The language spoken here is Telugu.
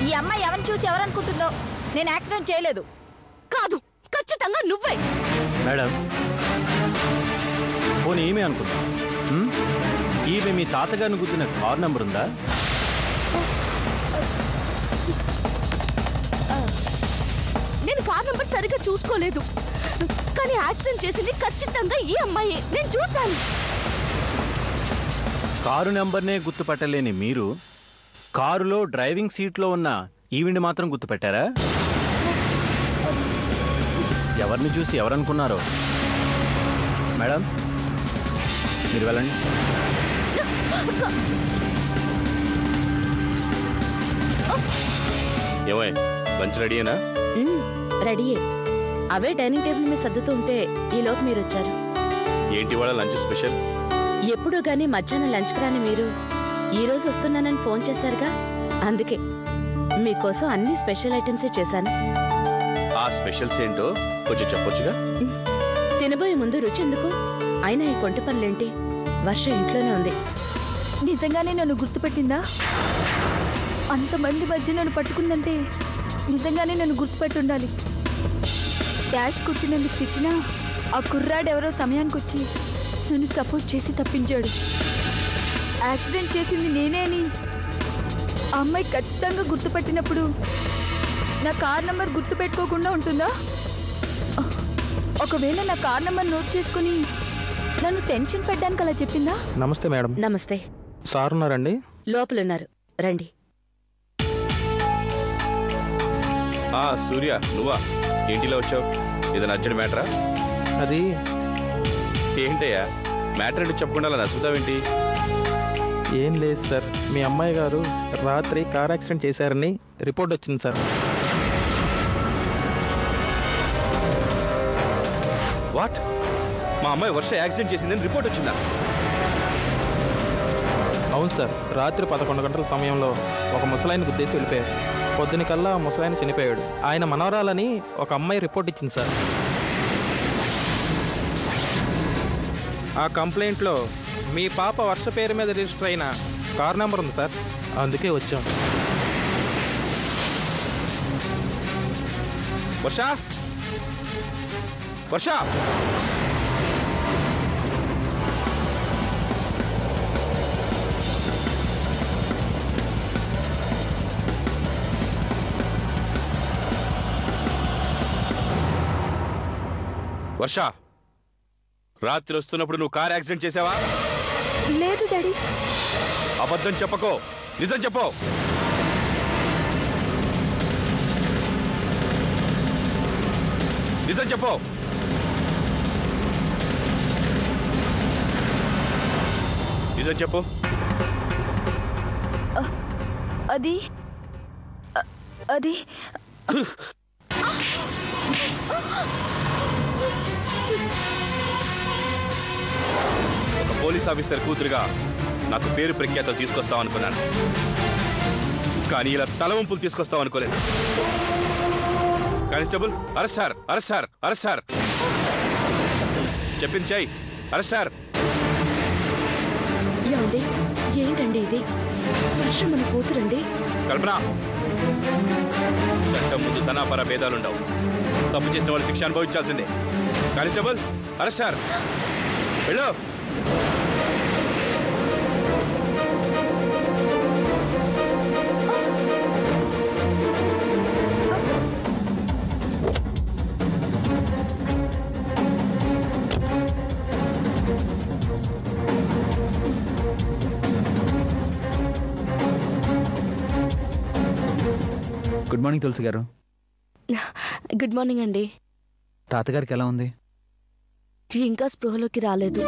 ఈ అమ్మాయి ఎవరిని చూసి ఎవరనుకుంటుందో. నేను యాక్సిడెంట్ చేయలేదు. కాదు, ఖచ్చితంగా నువ్వే. మేడం పోనీ ఏమే అనుకుంటా, ఈమె మీ తాతగారిని గుర్తున్న కార్ నెంబర్ ఉందా? నేను కార్ నెంబర్ సరిగ్గా చూసుకోలేదు, కానీ యాక్సిడెంట్ చేసింది ఖచ్చితంగా ఈ అమ్మాయి. నేను చూశాను. కారు నెంబర్నే గుర్తుపట్టలేని మీరు కారులో డ్రైవింగ్ సీట్లో ఉన్న ఈవిని మాత్రం గుర్తుపెట్టారా? ఎవరిని చూసి ఎవరనుకున్నారో? మేడం మీరు వెళ్ళండి. ఏమై లంచ్ రెడీయేనా? రెడీయే. అవే డైనింగ్ టేబుల్ మీద సర్దుతూ ఉంటే ఈలోపు మీరు వచ్చారు. ఏంటి వాళ్ళ లంచ్ స్పెషల్? ఎప్పుడు గానీ మధ్యాహ్నం లంచ్కి రాని మీరు ఈ రోజు వస్తున్నానని ఫోన్ చేశారుగా, అందుకే మీకోసం అన్ని స్పెషల్ ఐటమ్సే చేశాను. ఆ స్పెషల్స్ ఏంటో కొంచెం చెప్పొచ్చుగా? తినబోయే ముందు రుచి ఎందుకు? అయినా ఈ కొంటి పనులేంటి? వర్ష ఇంట్లోనే ఉంది. నిజంగానే నన్ను గుర్తుపెట్టిందా? అంతమంది మధ్య నన్ను పట్టుకుందంటే నిజంగానే నన్ను గుర్తుపెట్టుండాలి. డాష్ కుట్టినందుకు తిట్టినా ఆ కుర్రాడెవరో సమయానికి వచ్చి నన్ను సపోర్ట్ చేసి తప్పించాడు. యాక్సిడెంట్ చేసింది నేనే అని ఆ అమ్మాయి ఖచ్చితంగా గుర్తుపెట్టినప్పుడు నా కార్ నెంబర్ గుర్తుపెట్టుకోకుండా ఉంటుందా? ఒకవేళ నా కార్ నెంబర్ నోట్ చేసుకుని నన్ను టెన్షన్ పెట్టడానికి అలా చెప్పిందా? నమస్తే మేడం. నమస్తే. సార్ ఉన్నారండి? లోపలున్నారు, రండి. సూర్య నువ్వా? ఇంటిలో వచ్చావు? ఏదైనా అర్జెంట్ మ్యాటరా? అది ఏంటయ్యా మ్యాటర్ ఏంటి చెప్పకుండా అలా నసుగుతావేంటి? ఏం లేదు సార్, మీ అమ్మాయి గారు రాత్రి కార్ యాక్సిడెంట్ చేశారని రిపోర్ట్ వచ్చింది సార్. వాట్? మా అమ్మాయి వర్ష యాక్సిడెంట్ చేసిందని రిపోర్ట్ వచ్చిందా? అవును సార్, రాత్రి 11 గంటల సమయంలో ఒక ముసలాయన గుద్దేసి వెళ్ళిపోయారు. పొద్దునకల్లా ముసలాయన చనిపోయాడు. ఆయన మనవరాలని ఒక అమ్మాయి రిపోర్ట్ ఇచ్చింది సార్. ఆ కంప్లైంట్లో మీ పాప వర్ష పేరు మీద రిజిస్టర్ అయిన కార్ నెంబర్ ఉంది సార్, అందుకే వచ్చాం. వర్ష వర్ష వర్ష రాత్రి వస్తున్నప్పుడు నువ్వు కార్ యాక్సిడెంట్ చేసావా? లేదు డాడీ. అబద్ధం చెప్పకో, నిజం చెప్పు. నిజం చెప్పు. నిజం చెప్పు. అది అది ఒక పోలీస్ ఆఫీసర్ కూతురుగా నాకు పేరు ప్రఖ్యాతలు తీసుకొస్తావు అనుకున్నాను, కానీ ఇలా తలవంపులు తీసుకొస్తావు అనుకోలేదు. Constable arrest sir, arrest sir, arrest sir. చెప్పింది చెయ్యి. Arrest sir. ఏమండి, ఏంటండి ఇది? వర్ష మన కూతురండి. కల్పన, చట్టం ముందు ధనాపర భేదాలుండవు. తప్పు చేసిన వాళ్ళు శిక్ష అనుభవించాల్సిందే. Constable arrest sir. వెళ్ళు. గుడ్ మార్నింగ్ తులసి గారు. గుడ్ మార్నింగ్ అండి. తాతగారికి ఎలా ఉంది? ఇంకా స్పృహలోకి రాలేదు.